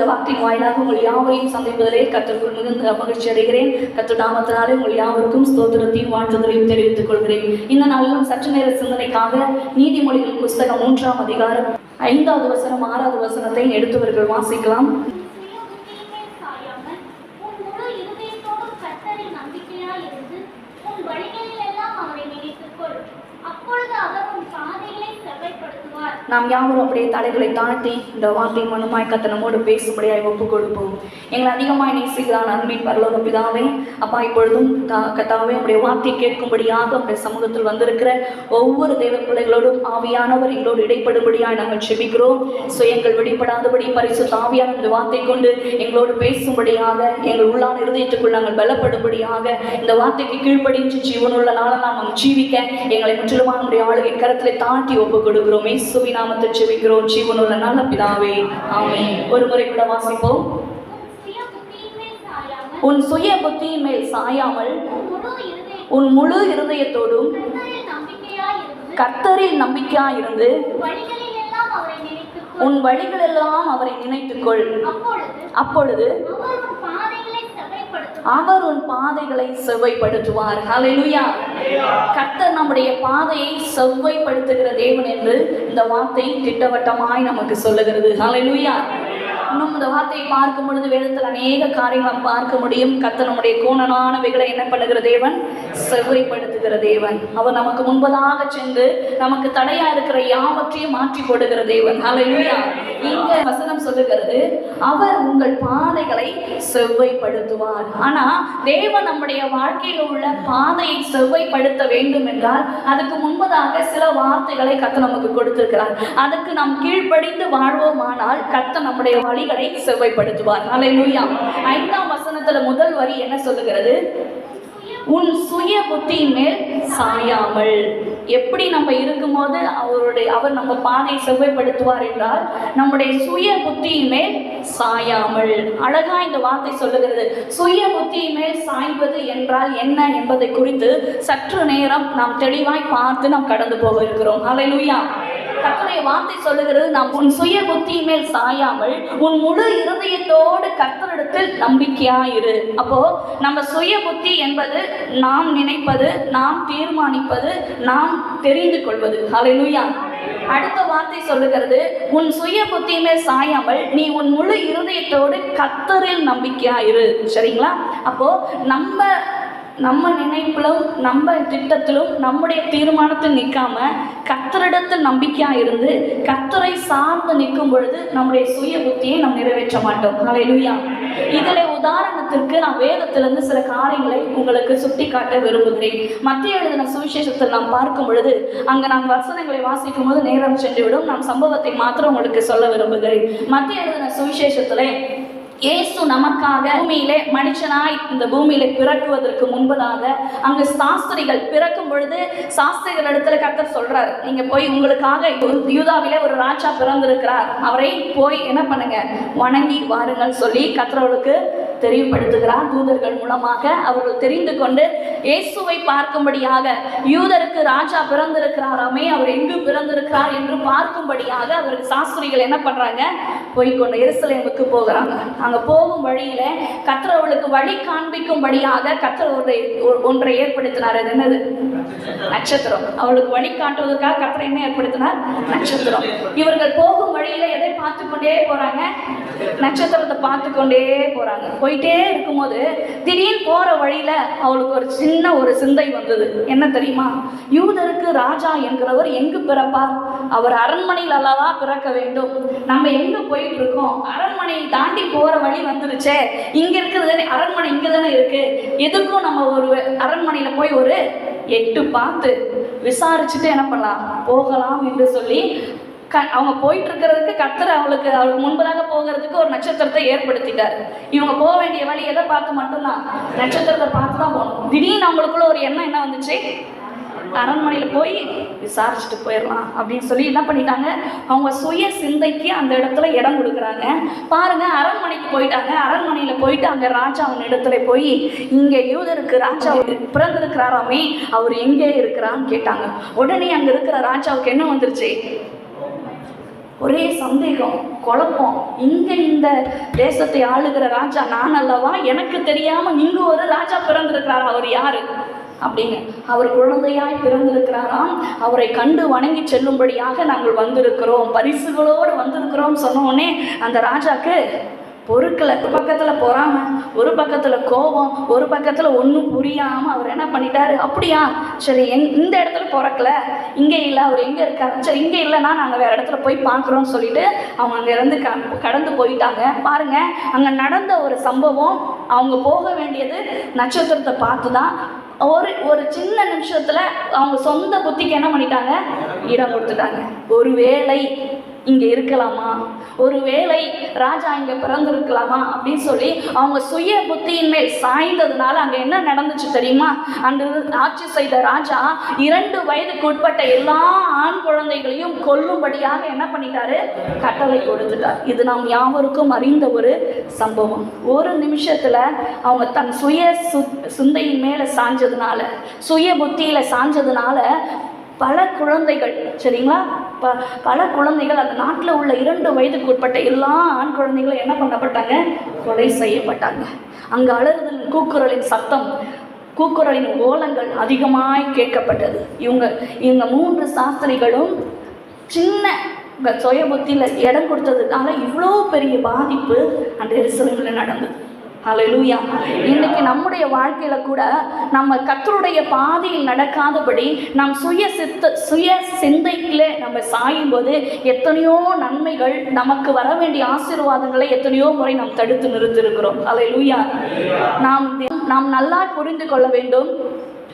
இந்த வார்த்தையின் வாயிலாக உங்கள் யாவரையும் சந்திப்பதிலே கர்த்தருக்குள் மிகுந்த மகிழ்ச்சி அடைகிறேன். கர்த்தர் நாமத்தினாலே உங்கள் யாவருக்கும் ஸ்தோத்திரத்தையும் வாழ்த்துதலையும் தெரிவித்துக் கொள்கிறேன். இந்த நாளிலும் சற்று நேர சிந்தனைக்காக நீதிமொழிகள் புஸ்தகம் 3ஆம் அதிகாரம் 5வது வசனம் 6வது வசனத்தை எடுத்தவர்கள் வாசிக்கலாம். நாம் யாவரும் அப்படியே தலைகளை தாழ்த்தி இந்த வார்த்தை மனுமாய் கர்த்தர் நம்மோடு பேசும்படியாய் ஒப்புக் கொடுப்போம். எங்களை அதிகமாய் நேசிக்கிறான் அன்பின் பரலோக பிதாவே, அப்பா இப்பொழுதும் கர்த்தாவே உடைய வார்த்தை கேட்கும்படியாக உடைய சமூகத்தில் வந்திருக்கிற ஒவ்வொரு தேவ பிள்ளைகளோடும் ஆவியானவர் எங்களோடு இடைப்படும்படியாய் நாங்கள் செபிக்கிறோம். சுயங்கள் வெளிப்படாதபடி பரிசுத்த ஆவியான இந்த வார்த்தை கொண்டு எங்களோடு பேசும்படியாக எங்கள் உள்ளான இருதயத்துக்குள் நாங்கள் பலப்படும்படியாக இந்த வார்த்தைக்கு கீழ்ப்படிஞ்சு ஜீவனுள்ள நாளெல்லாம் நாம் ஜீவிக்க எங்களை முற்றிலுமான நம்முடைய ஆளுகை கரத்திலே தாண்டி ஒப்புக் கொடுக்கிறோம். இயேசுவின் நாமத்தில் ஜெபிக்கிறோம் ஜீவனுள்ள நல்ல பிதாவே, ஆமென். ஒரு முறை கூட வாசிப்போம். உன் சுய புத்தியின் மேல் சாயாமல் உன் முழு இருதயத்தோடும் கர்த்தரில் நம்பிக்கையாயிருந்து உன் வழிகளெல்லாம் அவரை நினைத்துக்கொள். அப்பொழுது அவர் உன் பாதைகளை செவ்வைப்படுத்துவார். ஹல்லேலூயா. கர்த்தர் நம்முடைய பாதையை செவ்வைப்படுத்துகிற தேவன் என்று இந்த வார்த்தை திட்டவட்டமாய் நமக்கு சொல்லுகிறது. ஹல்லேலூயா. இன்னும் இந்த வார்த்தையை பார்க்கும் பொழுது வேதத்தில் அநேக காரியங்களை பார்க்க முடியும். கர்த்தர் நம்முடைய கோணனானவைகளை என்ன பண்ணுகிற தேவன்? செவ்வைப்படுத்துகிற தேவன். அவர் நமக்கு முன்பதாக சென்று நமக்கு தடையா இருக்கிற யாவற்றையும் மாற்றி போடுகிற தேவன். ஹல்லேலூயா. இங்க வசனம் சொல்லுகிறது, அவர் உங்கள் பாதைகளை செவ்வைப்படுத்துவார். ஆனா தேவன் நம்முடைய வாழ்க்கையில் உள்ள பாதையை செவ்வைப்படுத்த வேண்டும் என்றால் அதுக்கு முன்பதாக சில வார்த்தைகளை கர்த்தர் நமக்கு கொடுத்திருக்கிறார். அதுக்கு நாம் கீழ்ப்படிந்து வாழ்வோமானால் கர்த்தர் நம்முடைய வழிகளை செவ்வைப்படுத்துவார். ஹல்லேலூயா. 5ஆம் வசனத்துல முதல் வரி என்ன சொல்லுகிறது? உன் சுய புத்தியின் மேல் சாயாமல். எப்படி நம்ம இருக்கும்போது அவர் நம்ம பாதையை செவ்வைப்படுத்துவார் என்றால் நம்முடைய சுய புத்தியின் மேல் சாயாமல். அழகா இந்த வார்த்தை சொல்லுகிறது. சுய புத்தியின் மேல் சாய்வது என்றால் என்ன என்பதை குறித்து சற்று நேரம் நாம் தெளிவாய் பார்த்து நாம் கடந்து போக இருக்கிறோம். ஹல்லேலூயா. கர்த்தருடைய வார்த்தை சொல்லுகிறது, நாம் உன் சுய புத்தியின் மேல் சாயாமல் உன் முழு இருதயத்தோடு கர்த்தரிடத்தில் நம்பிக்கையாயிரு. அப்போ நம்ம சுய புத்தி என்பது நாம் நினைப்பது, நாம் தீர்மானிப்பது, நாம் தெரிந்து கொள்வது. ஹல்லேலூயா. அடுத்த வார்த்தை சொல்லுகிறது, உன் சுய புத்தியின் மேல் சாயாமல் நீ உன் முழு இருதயத்தோடு கர்த்தரில் நம்பிக்கையாயிரு. சரிங்களா? அப்போ நம்ம நினைப்பிலும் நம்ம திட்டத்திலும் நம்முடைய தீர்மானத்தில் நிற்காம கர்த்தரிடத்தில் நம்பிக்கையாக இருந்து கர்த்தரை சார்ந்து நிற்கும் பொழுது நம்முடைய சுய புத்தியை நாம் நிறைவேற்ற மாட்டோம். ஹல்லேலூயா. இதில் உதாரணத்திற்கு நான் வேதத்திலிருந்து சில காரியங்களை உங்களுக்கு சுட்டி காட்ட விரும்புகிறேன். மத்திய எழுதின சுவிசேஷத்தில் நாம் பார்க்கும் பொழுது அங்கே நான் வசனங்களை வாசிக்கும் போது நேரம் சென்றுவிடும். நான் சம்பவத்தை மாத்திரம் உங்களுக்கு சொல்ல விரும்புகிறேன். மத்திய எழுதின சுவிசேஷத்தில் இயேசு நமக்காக பூமியிலே மனுஷனாய் இந்த பூமியில பிறக்குவதற்கு முன்பதாக அங்கு சாஸ்திரிகள் பிறக்கும் பொழுது சாஸ்திரிகள் இடத்துல கர்த்தர் சொல்றாரு, நீங்க போய் உங்களுக்காக யூதாவிலே ஒரு ராஜா பிறந்திருக்கிறார், அவரை போய் என்ன பண்ணுங்க, வணங்கி வாருங்கள் சொல்லி கர்த்தர்களுக்கு தெரிவுபடுத்துகிறார். தூதர்கள் மூலமாக அவர்கள் தெரிந்து கொண்டு இயேசுவை பார்க்கும்படியாக யூதருக்கு ராஜா பிறந்திருக்கிறாராமே, அவர் எங்கு பிறந்திருக்கிறார் என்று பார்க்கும்படியாக அவருக்கு சாஸ்திரிகள் என்ன பண்றாங்க, போய்கொண்டு எருசலேமுக்கு போகிறாங்க. அங்க போகும் வழியில கர்த்தர் அவளுக்கு வழி காண்பிக்கும்படியாக கர்த்தர் ஒன்றை ஏற்படுத்தினார். அது என்னது? நட்சத்திரம். அவளுக்கு வழி காட்டுவதற்காக கர்த்தர் என்ன ஏற்படுத்தினார்? நட்சத்திரம். இவர்கள் போகும் வழியில எதை பார்த்து கொண்டே போறாங்க? நட்சத்திரத்தை பார்த்து கொண்டே போறாங்க. போயிட்டே இருக்கும்போது திடீர்னு போற வழியில அவளுக்கு ஒரு சின்ன ஒரு சிந்தை வந்தது. என்ன தெரியுமா? யூதருக்கு ராஜா என்கிறவர் எங்கு பிறப்பார்? அவர் அரண்மனையில் அல்லவா பிறக்க வேண்டும். நம்ம எங்க போயிட்டு இருக்கோம்? அரண்மனையை தாண்டி போற வழி வந்துருச்சே. இங்க இருக்கிறது அரண்மனை இங்க தானே இருக்கு. எதுக்கும் நம்ம ஒரு அரண்மனையில போய் ஒரு எட்டு பார்த்து விசாரிச்சுட்டு என்ன பண்ணலாம், போகலாம் என்று சொல்லி அவங்க போயிட்டு இருக்கிறதுக்கு கர்த்தர் அவளுக்கு முன்பதாக போகிறதுக்கு ஒரு நட்சத்திரத்தை ஏற்படுத்திட்டார். இவங்க போக வேண்டிய வழி எதை பார்த்து மட்டும்தான்? நட்சத்திரத்தை பார்த்து தான் போகணும். திடீர்னு அவங்களுக்குள்ள ஒரு எண்ணம் என்ன வந்துச்சு? அரண்மனையில் போய் விசாரிச்சுட்டு போயிடலாம் அப்படின்னு சொல்லி என்ன பண்ணிட்டாங்க, அவங்க சுய சிந்தைக்கு அந்த இடத்துல இடம் கொடுக்குறாங்க. பாருங்க, அரண்மனைக்கு போயிட்டாங்க. அரண்மனையில் போயிட்டு அங்கே ராஜா அவன் இடத்துல போய், இங்கே யூதருக்கு ராஜா பிறந்திருக்கிறாராமே, அவர் எங்கே இருக்கிறான்னு கேட்டாங்க. உடனே அங்கே இருக்கிற ராஜாவுக்கு என்ன வந்துருச்சு? ஒரே சந்தேகம், குழப்பம். இங்கே இந்த தேசத்தை ஆளுகிற ராஜா நான் அல்லவா? எனக்கு தெரியாமல் இங்கே ஒரு ராஜா பிறந்திருக்கிறார். அவர் யாரு அப்படின்னு. அவர் குழந்தையாய் பிறந்திருக்கிறாராம். அவரை கண்டு வணங்கி செல்லும்படியாக நாங்கள் வந்திருக்கிறோம், பரிசுகளோடு வந்திருக்கிறோம் சொன்னோடனே அந்த ராஜாக்கு பொருட்களை ஒரு பக்கத்தில் பொறாம, ஒரு பக்கத்தில் கோபம், ஒரு பக்கத்தில் ஒன்றும் புரியாமல் அவர் என்ன பண்ணிட்டாரு, அப்படியா சரி இந்த இடத்துல பிறக்கல, இங்கே இல்லை, அவர் எங்கே இருக்காரு, சரி இங்கே இல்லைன்னா நாங்கள் வேறு இடத்துல போய் பார்க்குறோன்னு சொல்லிட்டு அவங்க அங்கேருந்து கடந்து போயிட்டாங்க. பாருங்க, அங்கே நடந்த ஒரு சம்பவம். அவங்க போக வேண்டியது நட்சத்திரத்தை பார்த்து தான். ஒரு சின்ன நிமிஷத்தில் அவங்க சொந்த புத்திக்கு என்ன பண்ணிட்டாங்க, இடம் கொடுத்துட்டாங்க. ஒருவேளை இங்கே இருக்கலாமா, ஒருவேளை ராஜா இங்கே பிறந்திருக்கலாமா அப்படின்னு சொல்லி அவங்க சுய புத்தியின் மேல் சாய்ந்ததுனால அங்கே என்ன நடந்துச்சு தெரியுமா? அன்று ஆட்சி செய்த ராஜா 2 வயதுக்கு உட்பட்ட எல்லா ஆண் குழந்தைகளையும் கொல்லும்படியாக என்ன பண்ணிட்டாரு, கட்டளை கொடுத்துட்டார். இது நாம் யாவருக்கும் அறிந்த ஒரு சம்பவம். ஒரு நிமிஷத்துல அவங்க தன் சுய சிந்தையின் மேல சாஞ்சதுனால, சுய புத்தியில சாஞ்சதுனால பல குழந்தைகள், சரிங்களா, பல குழந்தைகள் அந்த நாட்டில் உள்ள 2 வயதுக்கு உட்பட்ட எல்லா ஆண் குழந்தைகளும் என்ன பண்ணப்பட்டாங்க, கொலை செய்யப்பட்டாங்க. அங்கு அலறுதல், கூக்குரலின் சத்தம், கூக்குரலின் ஓலங்கள் அதிகமாய் கேட்கப்பட்டது. இவங்க 3 சாஸ்திரிகளும் சின்ன சுய புத்தியில் இடம் கொடுத்ததுனால இவ்வளோ பெரிய பாதிப்பு அந்த எருசலேமில் நடந்தது. ஹல்லேலூயா. இன்னைக்கு நம்முடைய வாழ்க்கையில கூட நம்ம கர்த்தருடைய பாதையில் நடக்காதபடி நம் சுய சிந்தைக்குள்ளே நம்ம சாயும் போது எத்தனையோ நன்மைகள், நமக்கு வர வேண்டிய ஆசீர்வாதங்களை எத்தனையோ முறை நாம் தடுத்து நிறுத்திருக்கிறோம். ஹல்லேலூயா. நாம் நல்லா புரிந்து கொள்ள வேண்டும்.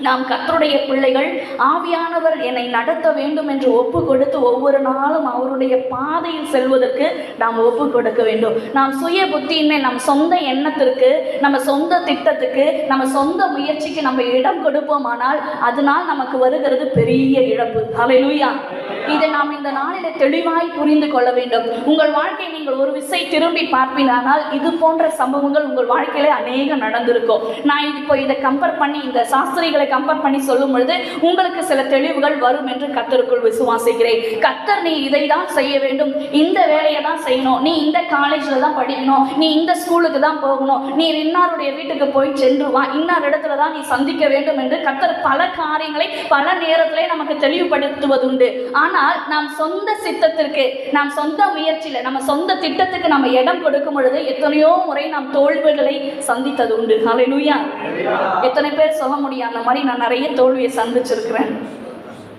நாம் கர்த்தருடைய பிள்ளைகள், ஆவியானவர் என்னை நடத்த வேண்டும் என்று ஒப்பு கொடுத்து ஒவ்வொரு நாளும் அவருடைய பாதையில் செல்வதற்கு நாம் ஒப்பு கொடுக்க வேண்டும். நாம் சுய புத்தியின்மை, நம் சொந்த எண்ணத்திற்கு, நம்ம சொந்த திட்டத்துக்கு, நம்ம சொந்த முயற்சிக்கு நம்ம இடம் கொடுப்போமானால் அதனால் நமக்கு வருகிறது பெரிய இழப்பு. ஹல்லேலூயா. இதை நாம் இந்த நாளில் தெளிவாய் புரிந்து கொள்ள வேண்டும். உங்கள் வாழ்க்கையை நீங்கள் ஒரு விசை திரும்பி பார்ப்பீனால் இது போன்ற சம்பவங்கள் உங்கள் வாழ்க்கையில அநேகம் நடந்திருக்கும். நான் இப்போ இதை கம்பேர் பண்ணி, இந்த சாஸ்திரிகளை கம்பேர் பண்ணி சொல்லும் பொழுது உங்களுக்கு சில தெளிவுகள் வரும் என்று கர்த்தருக்குள் விசுவாசிக்கிறேன். கர்த்தர் நீ இதை தான் செய்ய வேண்டும், இந்த வேலையை தான் செய்யணும், நீ இந்த காலேஜில் தான் படிக்கணும், நீ இந்த ஸ்கூலுக்கு தான் போகணும், நீ இன்னாருடைய வீட்டுக்கு போய் சென்று வா, இன்னார் இடத்துல தான் நீ சந்திக்க வேண்டும் என்று கர்த்தர் பல காரியங்களை பல நேரத்திலே நமக்கு தெளிவுபடுத்துவதுண்டு. ஆனால் நாம் சொந்த சித்தத்திற்கு, நாம் சொந்த முயற்சியில், நம்ம சொந்த திட்டத்துக்கு நம்ம இடம் கொடுக்கும் பொழுது எத்தனையோ முறை நாம் தோல்விகளை சந்தித்தது உண்டு. ஹல்லேலூயா. எத்தனை பேர் சொல்ல முடியும், அந்த மாதிரி நான் நிறைய தோல்வியை சந்திச்சிருக்கிறேன்.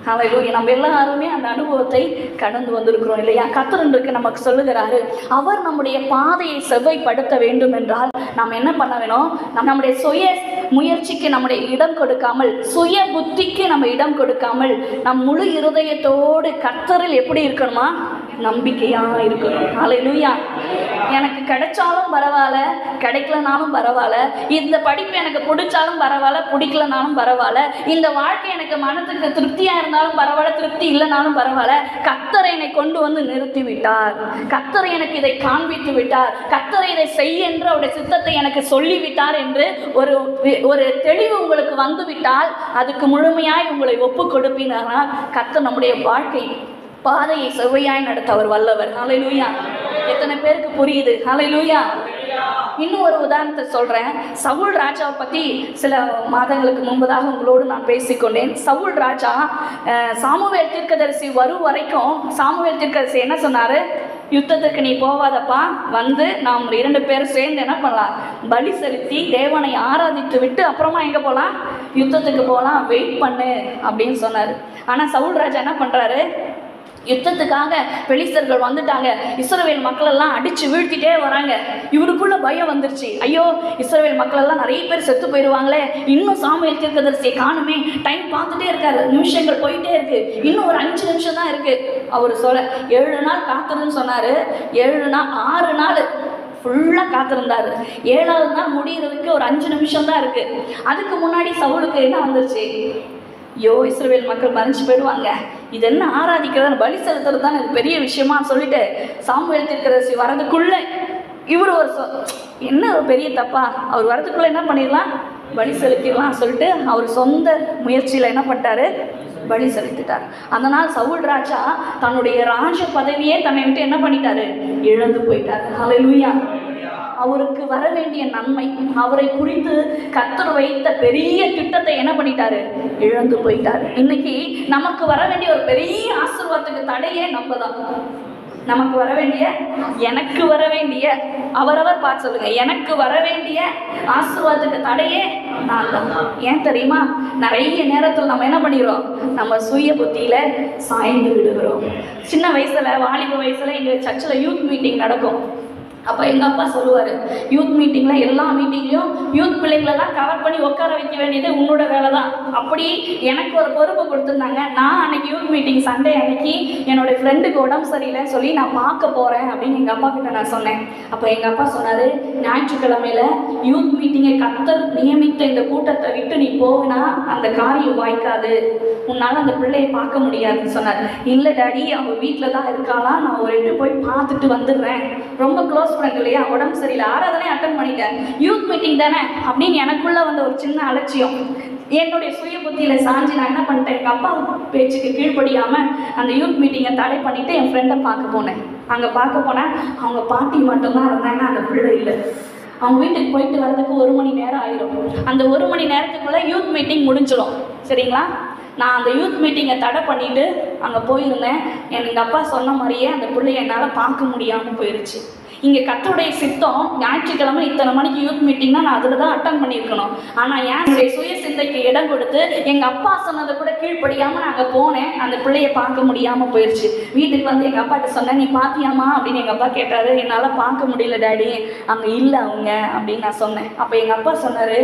ஹல்லேலூயா. நம்ம எல்லாருமே அந்த அனுபவத்தை கடந்து வந்திருக்கிறோம் இல்லையா? கர்த்தர் இன்றைக்கு நமக்கு சொல்லுகிறாரு, அவர் நம்முடைய பாதையை செவ்வாய்ப்படுத்த வேண்டும் என்றால் நாம் என்ன பண்ண வேணும்? நம்முடைய சுய முயற்சிக்கு நம்முடைய இடம் கொடுக்காமல், சுய புத்திக்கு நம்ம இடம் கொடுக்காமல், நம் முழு இருதயத்தோடு கர்த்தரில் எப்படி இருக்கணுமா? நம்பிக்கையா இருக்கணும். ஹல்லேலூயா. எனக்கு கிடைச்சாலும் பரவாயில்ல, கிடைக்கலனாலும் பரவாயில்ல, இந்த படிப்பு எனக்கு பிடிச்சாலும் பரவாயில்ல, பிடிக்கலனாலும் பரவாயில்ல, இந்த வாழ்க்கை எனக்கு மனத்துக்கு திருப்தியா இருந்தாலும் பரவாயில்ல, திருப்தி இல்லைனாலும் பரவாயில்ல, கர்த்தர் என்னை கொண்டு வந்து நிறுத்தி விட்டார், கர்த்தர் எனக்கு இதை காண்பித்து விட்டார், கர்த்தர் இதை செய்ய என்று அவருடைய சித்தத்தை எனக்கு சொல்லிவிட்டார் என்று ஒரு தெளிவு உங்களுக்கு வந்துவிட்டால் அதுக்கு முழுமையாய் உங்களை ஒப்பு கொடுப்பீங்கன்னா கர்த்தர் நம்முடைய வாழ்க்கை பாதையை செவ்வையாய் நடத்த அவர் வல்லவர். ஹல்லேலூயா. எத்தனை பேருக்கு புரியுது? ஹல்லேலூயா. இன்னும் ஒரு உதாரணத்தை சொல்கிறேன். சவுல் ராஜாவை பற்றி சில மாதங்களுக்கு முன்பதாக உங்களோடு நான் பேசிக்கொண்டேன். சவுல் ராஜா சாமுவேல் தீர்க்கதரிசி வரும் வரைக்கும் சாமுவேல் தீர்க்கதரிசி என்ன சொன்னார்? யுத்தத்துக்கு நீ போவாதப்பா, வந்து நாம் 2 பேரும் சேர்ந்து என்ன பண்ணலாம், பலி செலுத்தி தேவனை ஆராதித்து விட்டு அப்புறமா எங்கே போகலாம், யுத்தத்துக்கு போகலாம், வெயிட் பண்ணு அப்படின்னு சொன்னார். ஆனால் சவுல் ராஜா என்ன பண்ணுறாரு? யுத்தத்துக்காக பெலிஸ்தர்கள் வந்துட்டாங்க, இஸ்ரவேல் மக்கள் எல்லாம் அடிச்சு வீழ்த்திட்டே வராங்க. இவருக்குள்ள பயம் வந்துருச்சு, ஐயோ இஸ்ரவேல் மக்கள் எல்லாம் நிறைய பேர் செத்து போயிடுவாங்களே, இன்னும் சாமுவேல் தீர்க்கதரிசியை காணுமே, டைம் பார்த்துட்டே இருக்காரு, நிமிஷங்கள் போயிட்டே இருக்கு, இன்னும் ஒரு 5 நிமிஷம் தான் இருக்கு. அவர் சொல்ல 7 நாள் காத்துருன்னு சொன்னாரு. 6 நாள் ஃபுல்லாக காத்திருந்தாரு. 7ஆவது நாள் முடிகிறதுக்கு ஒரு 5 நிமிஷம் தான் இருக்கு. அதுக்கு முன்னாடி சவுலுக்கு என்ன வந்துருச்சு? ஐயோ இஸ்ரவேல் மக்கள் மறைஞ்சு போயிடுவாங்க, இது என்ன ஆராதிக்கிறதா, பலி செலுத்துறது தான் இது பெரிய விஷயமா சொல்லிட்டு சாமுவேல் தீர்க்கதரிசி வரதுக்குள்ள இவர் என்ன ஒரு பெரிய தப்பா, அவர் வரதுக்குள்ள என்ன பண்ணிடலாம், பலி செலுத்திடலாம் சொல்லிட்டு அவர் சொந்த முயற்சியில் என்ன பண்ணிட்டாரு, பலி செலுத்திட்டார். அதனால் சவுல் ராஜா தன்னுடைய ராஜ பதவியே தன்னை விட்டு என்ன பண்ணிட்டாரு? இழந்து போயிட்டார். ஹல்லேலூயா. அவருக்கு வர வேண்டிய நன்மை, அவரை குறித்து கர்த்தர் வைத்த பெரிய திட்டத்தை என்ன பண்ணிட்டாரு? இழந்து போயிட்டாரு. இன்னைக்கு நமக்கு வர வேண்டிய ஒரு பெரிய ஆசீர்வாதத்துக்கு தடையே நம்ம தான். நமக்கு வர வேண்டிய, எனக்கு வர வேண்டிய, அவரவர் பார்த்து சொல்லுங்க, எனக்கு வர வேண்டிய ஆசீர்வாதத்துக்கு தடையே நான் தான். ஏன் தெரியுமா? நிறைய நேரத்தில் நம்ம என்ன பண்ணிடுறோம்? நம்ம சுய புத்தியில சாய்ந்து விடுகிறோம். சின்ன வயசுல, வாலிப வயசுல எங்க சர்ச்சில் யூத் மீட்டிங் நடக்கும். அப்போ எங்கள் அப்பா சொல்லுவார், யூத் மீட்டிங்கில் எல்லா மீட்டிங்லையும் யூத் பிள்ளைங்களெல்லாம் கவர் பண்ணி உட்கார வைக்க வேண்டியது உன்னோட வேலை தான். அப்படி எனக்கு ஒரு பொறுப்பு கொடுத்துருந்தாங்க. நான் அன்னைக்கு யூத் மீட்டிங் சண்டே அன்னைக்கு என்னோடய ஃப்ரெண்டுக்கு உடம்பு சரியில்லைன்னு சொல்லி நான் பார்க்க போகிறேன் அப்படின்னு எங்கள் அப்பா கிட்ட நான் சொன்னேன். அப்போ எங்கள் அப்பா சொன்னார், ஞாயிற்றுக்கிழமையில் யூத் மீட்டிங்கை கர்த்தர் நியமித்த இந்த கூட்டத்தை விட்டு நீ போவினா அந்த காரியம் வாய்க்காது, உன்னால் அந்த பிள்ளையை பார்க்க முடியாதுன்னு சொன்னார். இல்லை டாடி, அவங்க வீட்டில் தான் இருக்காளா, நான் ஒரு எட்டு போய் பார்த்துட்டு வந்துடுறேன், ரொம்ப க்ளோஸ் ஃப்ரெண்ட் இல்லையா, உடம்பு சரியில்லை, ஆராதனை அட்டன் பண்ணிட்டேன், யூத் மீட்டிங் தானே அப்படின்னு எனக்குள்ள வந்த ஒரு சின்ன அலட்சியம். என்னுடைய சுய புத்தியில் சாஞ்சி நான் என்ன பண்ணிட்டேன், எங்கள் அப்பா பேச்சுக்கு கீழ்ப்படியாமல் அந்த யூத் மீட்டிங்கை தடை பண்ணிவிட்டு என் ஃப்ரெண்டை பார்க்க போனேன். அங்கே பார்க்க போனேன், அவங்க பாட்டி மட்டும்தான் இருந்தாங்க, அந்த பிள்ளை இல்லை. அவங்க வீட்டுக்கு போயிட்டு வர்றதுக்கு 1 மணி நேரம் ஆயிடும். அந்த 1 மணி நேரத்துக்குள்ளே யூத் மீட்டிங் முடிஞ்சிடும். சரிங்களா? நான் அந்த யூத் மீட்டிங்கை தடை பண்ணிவிட்டு அங்கே போயிருந்தேன். எங்கள் அப்பா சொன்ன மாதிரியே அந்த பிள்ளைய என்னால் பார்க்க முடியாமல் போயிடுச்சு. இங்கே கர்த்தருடைய சித்தம் ஞாயிற்றுக்கிழமை இத்தனை மணிக்கு யூத் மீட்டிங்னா நான் அதில் தான் அட்டன் பண்ணியிருக்கணும். ஆனால் என்னுடைய சுய சிந்தைக்கு இடம் கொடுத்து எங்கள் அப்பா சொன்னதை கூட கீழ்ப்படியாமல் நான் அங்கே போனேன். அந்த பிள்ளையை பார்க்க முடியாமல் போயிடுச்சு. வீட்டுக்கு வந்து எங்கள் அப்பாட்ட சொன்னேன், நீ பார்த்தியாமா அப்படின்னு எங்கள் அப்பா கேட்டார். என்னால் பார்க்க முடியல டாடி, அங்கே இல்லை அவங்க அப்படின்னு நான் சொன்னேன். அப்போ எங்கள் அப்பா சொன்னார்,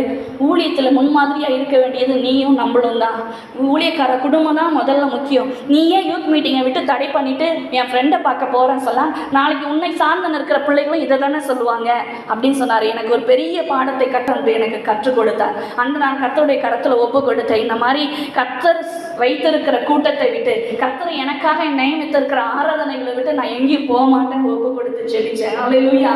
ஊழியத்தில் முன்மாதிரியாக இருக்க வேண்டியது நீயும் நம்மளும் தான். ஊழியக்கார குடும்பம் தான் முதல்ல முக்கியம். நீயே யூத் மீட்டிங்கை விட்டு தடை பண்ணிவிட்டு என் ஃப்ரெண்டை பார்க்க போகிறேன்னு சொல்ல, நாளைக்கு உன்னை சார்ந்து இருக்கிற பிள்ளைகளும் இதை தானே சொல்லுவாங்க அப்படின்னு சொன்னார். எனக்கு ஒரு பெரிய பாடத்தை கற்று எனக்கு கற்றுக் கொடுத்தார். அன்று நான் கர்த்தருடைய கரத்தில் ஒப்பு கொடுத்தேன். இந்த மாதிரி கர்த்தர் வைத்திருக்கிற கூட்டத்தை விட்டு, கர்த்தர் எனக்காக நியமித்திருக்கிற ஆராதனைகளை விட்டு நான் எங்கேயும் போக மாட்டேன், ஒப்பு கொடுத்து செலிச்சேன். அல்லேலூயா.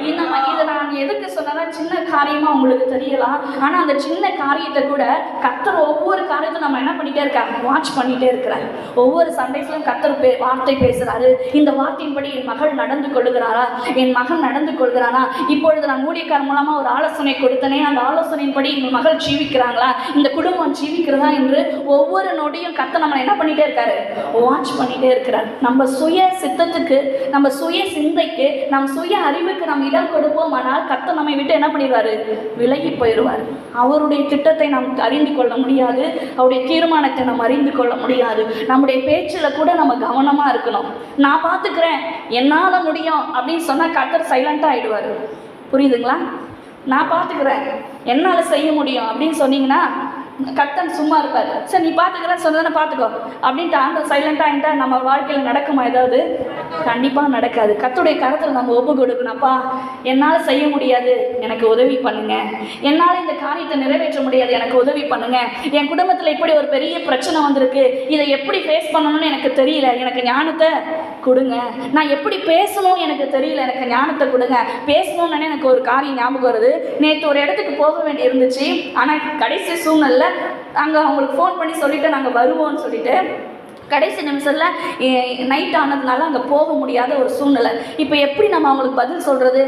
இன்னும் இதை நான் எதுக்கு சொன்னா, சின்ன காரியமாக உங்களுக்கு தெரியலாம், ஆனால் அந்த சின்ன காரியத்தை கூட கர்த்தர் ஒவ்வொரு காரியத்தையும் நம்ம என்ன பண்ணிகிட்டே இருக்காங்க, வாட்ச் பண்ணிகிட்டே இருக்கிறார். ஒவ்வொரு சண்டைஸ்லையும் கர்த்தர் வார்த்தை பேசுகிறாரு. இந்த வார்த்தையின்படி என் மகள் நடந்து கொள்ளுகிறாரா, என் மகன் நடந்து கொள்கிறானா, இப்பொழுது நான் ஊழியக்காரர் மூலமா ஒரு ஆலோசனை கொடுத்தனே, அந்த ஆலோசனையின்படி என் மகள் ஜீவிக்கிறாங்களா, இந்த குடும்பம் ஜீவிக்கிறதா என்று ஒவ்வொரு நொடியும் கர்த்தர் நம்ம என்ன பண்ணிட்டே இருக்காரு, வாட்ச் பண்ணிட்டே இருக்கிறார். நம்ம சுய சித்தத்துக்கு, நம்ம சுய சிந்தைக்கு, நம்ம சுய அறிவுக்கு நம்ம இடம் கொடுப்போம். ஆனால் கர்த்தர் நம்மை விட்டு என்ன பண்ணிடுவாரு, விலகி போயிடுவார். அவருடைய திட்டத்தை நாம் அறிந்து கொள்ள முடியாது, அவருடைய தீர்மானத்தை நம்ம அறிந்து கொள்ள முடியாது. நம்முடைய பேச்சில் கூட நம்ம கவனமா இருக்கணும். நான் பார்த்துக்கிறேன், என்னால் முடியும் அப்படின்னு சொன்னால் கர்த்தர் சைலண்டாக ஆகிடுவார். புரியுதுங்களா? நான் பார்த்துக்கிறேன், என்னால் செய்ய முடியும் அப்படின்னு சொன்னீங்கன்னா கர்த்தர் சும்மா இருப்பார். சரி நீ பார்த்துக்கிறேன்னு சொன்னதானே பார்த்துக்கோ அப்படின்ட்டு ஆண்டவர் சைலண்டாக ஆகிட்டா நம்ம வாழ்க்கையில் நடக்குமா? ஏதாவது கண்டிப்பாக நடக்காது. கர்த்தருடைய கரத்தில் நம்ம ஒப்பு கொடுக்கணும்ப்பா, என்னால் செய்ய முடியாது, எனக்கு உதவி பண்ணுங்க. என்னால் இந்த காரியத்தை நிறைவேற்ற முடியாது, எனக்கு உதவி பண்ணுங்க. என் குடும்பத்தில் இப்படி ஒரு பெரிய பிரச்சனை வந்திருக்கு, இதை எப்படி ஃபேஸ் பண்ணணும்னு எனக்கு தெரியல, எனக்கு ஞானத்தை கொடுங்க. நான் எப்படி பேசணும் எனக்கு தெரியல, எனக்கு ஞானத்தை கொடுங்க. பேசணும்னு எனக்கு ஒரு காரியம் ஞாபகம் வருது. நேற்று ஒரு இடத்துக்கு போக வேண்டி இருந்துச்சு. ஆனால் கடைசி சூழ்நிலை அங்கே அவங்களுக்கு ஃபோன் பண்ணி சொல்லிவிட்டு நாங்கள் வருவோம்னு சொல்லிட்டு கடைசி நிமிஷத்தில் நைட் ஆனதுனால அங்கே போக முடியாத ஒரு சூழ்நிலை. இப்போ எப்படி நம்ம அவங்களுக்கு பதில் சொல்கிறது?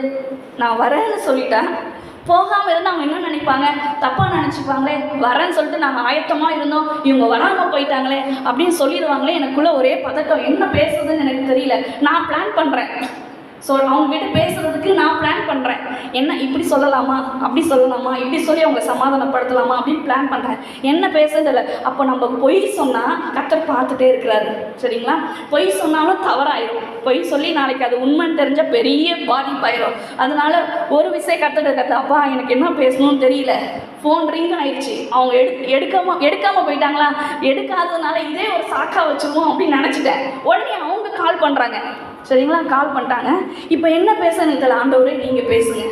நான் வரேன்னு சொல்லிட்டேன், போகாமல் இருந்து அவங்க என்ன நினைப்பாங்க, தப்பாக நினச்சிப்பாங்களே, வரேன்னு சொல்லிட்டு நாங்கள் ஆயத்தமாக இருந்தோம், இவங்க வராமல் போயிட்டாங்களே அப்படின்னு சொல்லிடுவாங்களே. எனக்குள்ளே ஒரே பதட்டம், என்ன பேசுறதுன்னு எனக்கு தெரியல. நான் பிளான் பண்ணுறேன், ஸோ அவங்ககிட்ட பேசுகிறதுக்கு நான் பிளான் பண்ணுறேன், என்ன இப்படி சொல்லலாமா, அப்படி சொல்லலாமா, இப்படி சொல்லி அவங்க சமாதானப்படுத்தலாமா அப்படின்னு பிளான் பண்ணுறேன். என்ன பேசுறதில்ல. அப்போ நம்ம பொய் சொன்னால் கர்த்தர் பார்த்துட்டே இருக்கிறாரு. சரிங்களா? பொய் சொன்னாலும் தவறாயிரும். பொய் சொல்லி நாளைக்கு அது உண்மைன்னு தெரிஞ்ச பெரிய பாதிப்பாயிரும். அதனால ஒரு விஷயம் கர்த்தர் அப்பா எனக்கு என்ன பேசணும்னு தெரியல, ஃபோன் ரிங் ஆயிடுச்சு, அவங்க எடுக்காமல் போயிட்டாங்களா, எடுக்காததுனால இதே ஒரு சாக்கா வச்சுருவோம் அப்படின்னு நினச்சிட்டேன். உடனே அவங்க கால் பண்ணுறாங்க. சரிங்களா? கால் பண்ணிட்டாங்க. இப்போ என்ன பேச தெரியல, ஆண்டவரே நீங்கள் பேசுங்க.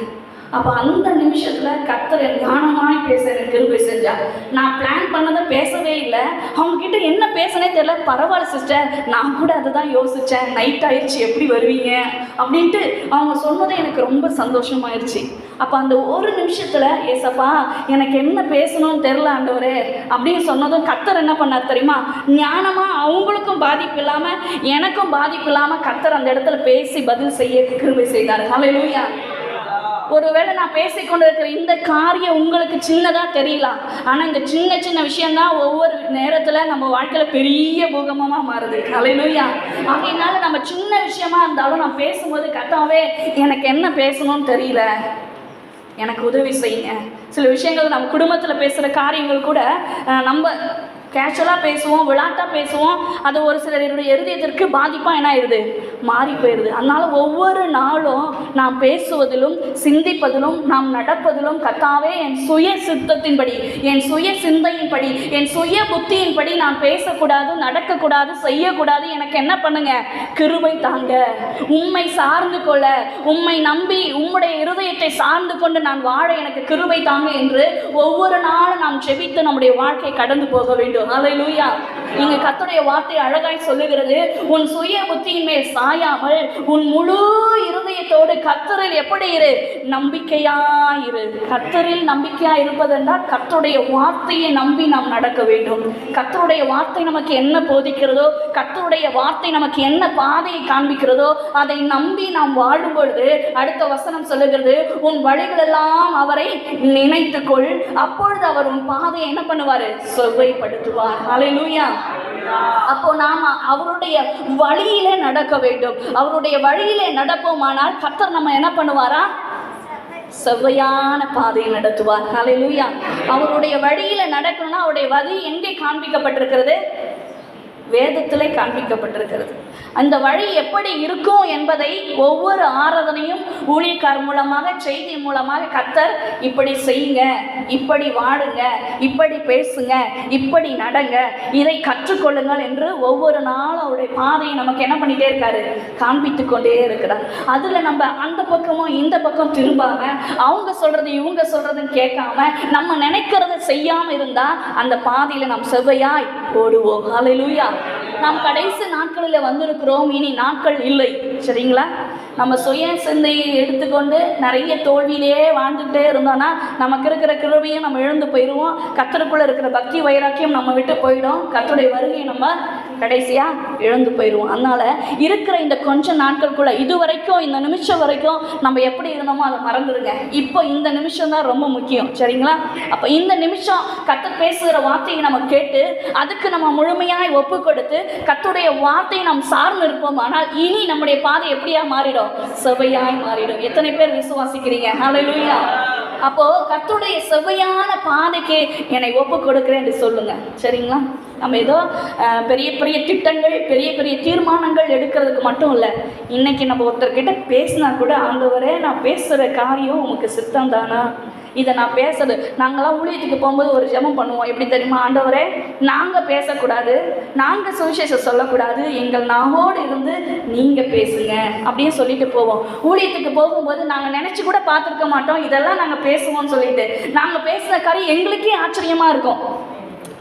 அப்போ அந்த நிமிஷத்தில் கர்த்தர் ஞானமாய் பேச எனக்கு கிருபை செஞ்சார். நான் பிளான் பண்ணதை பேசவே இல்லை. அவங்கக்கிட்ட என்ன பேசனே தெரியல. பரவாயில்ல சிஸ்டர், நான் கூட அதை தான் யோசித்தேன், நைட் ஆயிடுச்சு எப்படி வருவீங்க அப்படின்ட்டு அவங்க சொன்னதை எனக்கு ரொம்ப சந்தோஷமாயிருச்சு. அப்போ அந்த ஒரு நிமிஷத்தில் ஏசப்பா எனக்கு என்ன பேசணும்னு தெரில ஆண்டவரே அப்படின்னு சொன்னதும் கர்த்தர் என்ன பண்ணார் தெரியுமா? ஞானமாக அவங்களுக்கும் பாதிப்பு இல்லாமல் எனக்கும் பாதிப்பு இல்லாமல் கர்த்தர் அந்த இடத்துல பேசி பதில் செய்ய கிருபை செய்தார். ஹல்லேலூயா. ஒருவேளை நான் பேசிக்கொண்டு இருக்கிற இந்த காரியம் உங்களுக்கு சின்னதாக தெரியலாம். ஆனால் இந்த சின்ன சின்ன விஷயந்தான் ஒவ்வொரு நேரத்தில் நம்ம வாழ்க்கையில் பெரிய பூகம்பமாக மாறுது. ஹல்லேலூயா. அதனால நம்ம சின்ன விஷயமா இருந்தாலும் நான் பேசும்போது கர்த்தாவே எனக்கு என்ன பேசணும்னு தெரியல, எனக்கு உதவி செய்யுங்க. சில விஷயங்கள் நம்ம குடும்பத்தில் பேசுகிற காரியங்கள் கூட நம்ம கேஷுவலாக பேசுவோம், விளையாட்டாக பேசுவோம். அது ஒரு சிலருடைய இருதயத்திற்கு பாதிப்பாக என்ன ஆயிடுது, மாறி போயிடுது. அதனால் ஒவ்வொரு நாளும் நாம் பேசுவதிலும் சிந்திப்பதிலும் நாம் நடப்பதிலும் கர்த்தாவே என் சுய சித்தத்தின்படி, என் சுய சிந்தையின்படி, என் சுய புத்தியின்படி நான் பேசக்கூடாது, நடக்கக்கூடாது, செய்யக்கூடாது. எனக்கு என்ன பண்ணுங்க, கிருபை தாங்க. உம்மை சார்ந்து கொள்ள, உம்மை நம்பி உம்முடைய இருதயத்தை சார்ந்து கொண்டு நான் வாழ எனக்கு கிருபை தாங்க என்று ஒவ்வொரு நாளும் நாம் ஜெபித்து நம்முடைய வாழ்க்கையை கடந்து போக வேண்டும். ஹல்லேலூயா. இங்க கர்த்தருடைய வார்த்தை அழகாய் சொல்லுகிறது, உன் சுய புத்தியின் மேல் சாயாமல் உன் முழு இருதயத்தோடு கர்த்தரில் எப்படி இரு, நம்பிக்கையாயிரு. கர்த்தரில் நம்பிக்கையா இருப்பதென்றால் கர்த்தருடைய வார்த்தையை நம்பி நாம் நடக்க வேண்டும். கர்த்தருடைய வார்த்தை நமக்கு என்ன போதிக்கிறதோ, கர்த்தருடைய வார்த்தை நமக்கு என்ன பாதையை காண்பிக்கிறதோ அதை நம்பி நாம் வாழும் பொழுது அடுத்த வசனம் சொல்லுகிறது, உன் வழிகளெல்லாம் அவரை நினைத்துக்கொள், அப்பொழுது அவர் உன் பாதையை என்ன பண்ணுவாரு, செவ்வைப்படுத்துவார். ஹல்லேலூயா. அப்போ நாம அவருடைய வழியிலே நடக்க வேண்டும். அவருடைய வழியிலே நடப்போமானால் கர்த்தர் நம்ம என்ன பண்ணுவாரா, செவ்வையான பாதையை நடத்துவார். ஹல்லேலூயா. அவருடைய வழியில நடக்கணும்னா அவருடைய வழி எங்கே காண்பிக்கப்பட்டிருக்கிறது, வேதத்திலே காண்பிக்கப்பட்டிருக்கிறது. அந்த வழி எப்படி இருக்கும் என்பதை ஒவ்வொரு ஆராதனையும் ஊழியக்கார் மூலமாக, செய்தி மூலமாக கர்த்தர் இப்படி செய்யுங்க, இப்படி வாடுங்க, இப்படி பேசுங்க, இப்படி நடங்க, இதை கற்றுக்கொள்ளுங்கள் என்று ஒவ்வொரு நாளும் அவருடைய பாதையை நமக்கு என்ன பண்ணிட்டே இருக்காரு, காண்பித்து கொண்டே இருக்கிறார். அதில் நம்ம அந்த பக்கமும் இந்த பக்கம் திரும்பாம, அவங்க சொல்றது இவங்க சொல்றதுன்னு கேட்காம நம்ம நினைக்கிறத செய்யாம இருந்தா அந்த பாதையில நாம் செவ்வையாய் ஓடுவோம். ஹல்லேலூயா. நாம் கடைசி நாட்களில் வந்திருக்கிறோம், இனி நாட்கள் இல்லை. சரிங்களா? நம்ம சுய சிந்தையை எடுத்துக்கொண்டு நிறைய தோல்வியிலேயே வாழ்ந்துகிட்டே இருந்தோம்னா நமக்கு இருக்கிற கிருபையும் நம்ம இழந்து போயிடுவோம். கர்த்தருக்குள்ளே இருக்கிற பக்தி வைராக்கியம் நம்ம விட்டு போயிடும். கர்த்தருடைய வருகையை நம்ம கடைசியாக இழந்து போயிடுவோம். அதனால் இருக்கிற இந்த கொஞ்ச நாட்களுக்குள்ளே இது வரைக்கும், இந்த நிமிஷம் வரைக்கும் நம்ம எப்படி இருந்தோமோ அதை மறந்துடுங்க. இப்போ இந்த நிமிஷம் தான் ரொம்ப முக்கியம். சரிங்களா? அப்போ இந்த நிமிஷம் கர்த்தர் பேசுகிற வார்த்தையை நம்ம கேட்டு அதுக்கு நம்ம முழுமையாய் ஒப்பு கொடுத்து கர்த்தருடைய வார்த்தையை நாம் சார்ந்து இருப்போம். ஆனால் இனி நம்முடைய பாதை எப்படியா மாறிடும், செவ்வையாய் மாறிடும். எத்தனை பேர் விசுவாசிக்கிறீங்க? ஹல்லேலூயா. அப்போ கர்த்தருடைய செவ்வையான பாதைக்கு என்னை ஒப்பு கொடுக்கிறேன் என்று சொல்லுங்க. சரிங்களா? நம்ம ஏதோ பெரிய பெரிய திட்டங்கள், பெரிய பெரிய தீர்மானங்கள் எடுக்கிறதுக்கு மட்டும் இல்லை. இன்னைக்கு நம்ம ஒருத்தர்கிட்ட பேசினா கூட, ஆண்டவரே நான் பேசுகிற காரியம் உங்களுக்கு சித்தம் தானா, இதை நான் பேசுறது. நாங்களாம் ஊழியத்துக்கு போகும்போது ஒரு ஜெபம் பண்ணுவோம். எப்படி தெரியுமா? ஆண்டவரே நாங்கள் பேசக்கூடாது, நாங்கள் சுவிசேஷம் சொல்லக்கூடாது, எங்கள் நாவோடு இருந்து நீங்கள் பேசுங்க அப்படின்னு சொல்லிட்டு போவோம். ஊழியத்துக்கு போகும்போது நாங்கள் நினச்சி கூட பார்த்துருக்க மாட்டோம் இதெல்லாம் நாங்கள் பேசுவோம்னு சொல்லிட்டு. நாங்கள் பேசுகிற காரியம் எங்களுக்கே ஆச்சரியமாக இருக்கும்.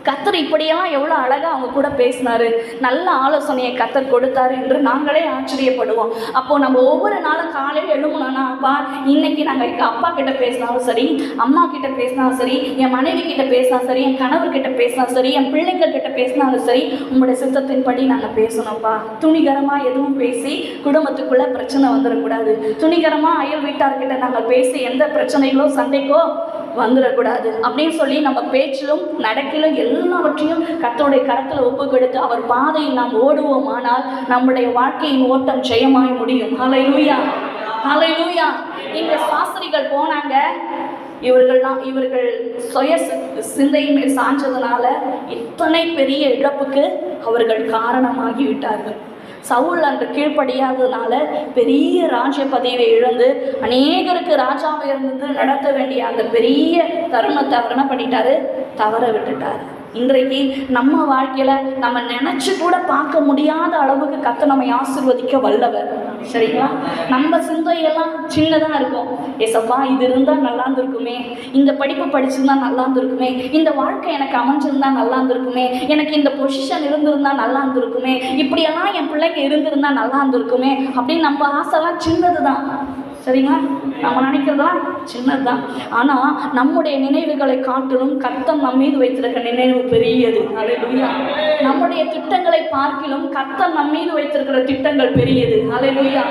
கர்த்தர் இப்படியெல்லாம் எவ்வளோ அழகாக அவங்க கூட பேசினாரு, நல்ல ஆலோசனையை கர்த்தர் கொடுத்தாரு என்று நாங்களே ஆச்சரியப்படுவோம். அப்போது நம்ம ஒவ்வொரு நாளும் காலையில் எழுமணும்னா, அப்பா இன்னைக்கு நாங்கள் எங்கள் அப்பா கிட்ட பேசினாலும் சரி, அம்மா கிட்ட பேசினாலும் சரி, என் மனைவி கிட்ட பேசினா சரி, என் கணவர்கிட்ட பேசினா சரி, என் பிள்ளைங்க கிட்ட பேசினாலும் சரி, உங்களுடைய சித்தத்தின்படி நாங்கள் பேசணும்ப்பா. துணிகரமாக எதுவும் பேசி குடும்பத்துக்குள்ளே பிரச்சனை வந்துடக்கூடாது. துணிகரமாக அயல் வீட்டார்கிட்ட நாங்கள் பேசி எந்த பிரச்சனைகளோ சண்டைக்கோ வந்துடக்கூடாது அப்படின்னு சொல்லி நம்ம பேச்சிலும் நடக்கிலும் எல்லாவற்றையும் கர்த்தருடைய கரத்தில் ஒப்பு கொடுத்து அவர் பாதையில் நாம் ஓடுவோமானால் நம்முடைய வாழ்க்கையின் ஓட்டம் ஜெயமாய் முடியும். ஹல்லேலூயா. ஹல்லேலூயா. இந்த சாஸ்திரிகள் போனாங்க, இவர்கள் சுய சிந்தையின் மேல் சாஞ்சதுனால இத்தனை பெரிய இழப்புக்கு அவர்கள் காரணமாகி விட்டார்கள். சவுல் அன்று கீழ்ப்படியாததுனால பெரிய ராஜ்ய பதவியை இழந்து அநேகருக்கு ராஜாவை இருந்து நடத்த வேண்டிய அந்த பெரிய தருணத்தை அவர் என்ன பண்ணிட்டாரு, தவற விட்டுட்டார். இன்றைக்கு நம்ம வாழ்க்கையில நம்ம நினைச்சு கூட பார்க்க முடியாத அளவுக்கு கர்த்தர் நம்மை ஆசீர்வதிக்க வல்லவர். சரிங்களா? நம்ம சிந்தையெல்லாம் சின்னதா இருக்கும். ஏசப்பா இது இருந்தா நல்லா இருந்திருக்குமே, இந்த படிப்பு படிச்சிருந்தா நல்லா இருந்திருக்குமே, இந்த வாழ்க்கை எனக்கு அமைஞ்சிருந்தா நல்லா இருந்திருக்குமே, எனக்கு இந்த பொசிஷன் இருந்திருந்தா நல்லா இருந்திருக்குமே, இப்படியெல்லாம் என் பிள்ளைங்க இருந்திருந்தா நல்லா இருந்திருக்குமே அப்படின்னு நம்ம ஆசைலாம் சின்னதுதான். சரிங்களா? நம்ம நினைக்கிறதெல்லாம் சின்னதுதான். ஆனால் நம்முடைய நினைவுகளை காட்டிலும் கர்த்தர் நம் மீது வைத்திருக்க நினைவு பெரியது. அல்லேலூயா. நம்முடைய திட்டங்களை பார்க்கிலும் கர்த்தர் நம் மீது வைத்திருக்கிற திட்டங்கள் பெரியது. அல்லேலூயா.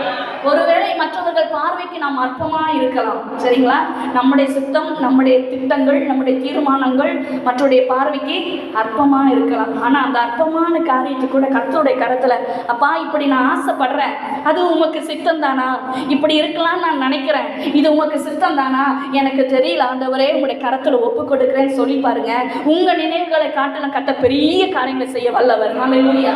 ஒருவேளை மற்றவர்கள் பார்வைக்கு நாம் அற்பமாக இருக்கலாம். சரிங்களா? நம்முடைய சித்தம், நம்முடைய திட்டங்கள், நம்முடைய தீர்மானங்கள் மற்றவருடைய பார்வைக்கு அற்பமாக இருக்கலாம். ஆனால் அந்த அற்பமான காரியத்தை கூட கர்த்தருடைய கரத்தில், அப்பா இப்படி நான் ஆசைப்படுறேன், அது உமக்கு சித்தம் தானா? இப்படி இருக்கலாம்னு நான் நினைக்கிறேன், இது உமக்கு சித்தம் தானா? எனக்கு தெரியல ஆண்டவரே, உங்களுடைய கரத்தில் ஒப்பு கொடுக்குறேன்னு சொல்லி பாருங்க. உங்க நினைவுகளை காட்டிலும் கர்த்தர் பெரிய காரியங்களை செய்ய வல்லவர். அல்லேலூயா.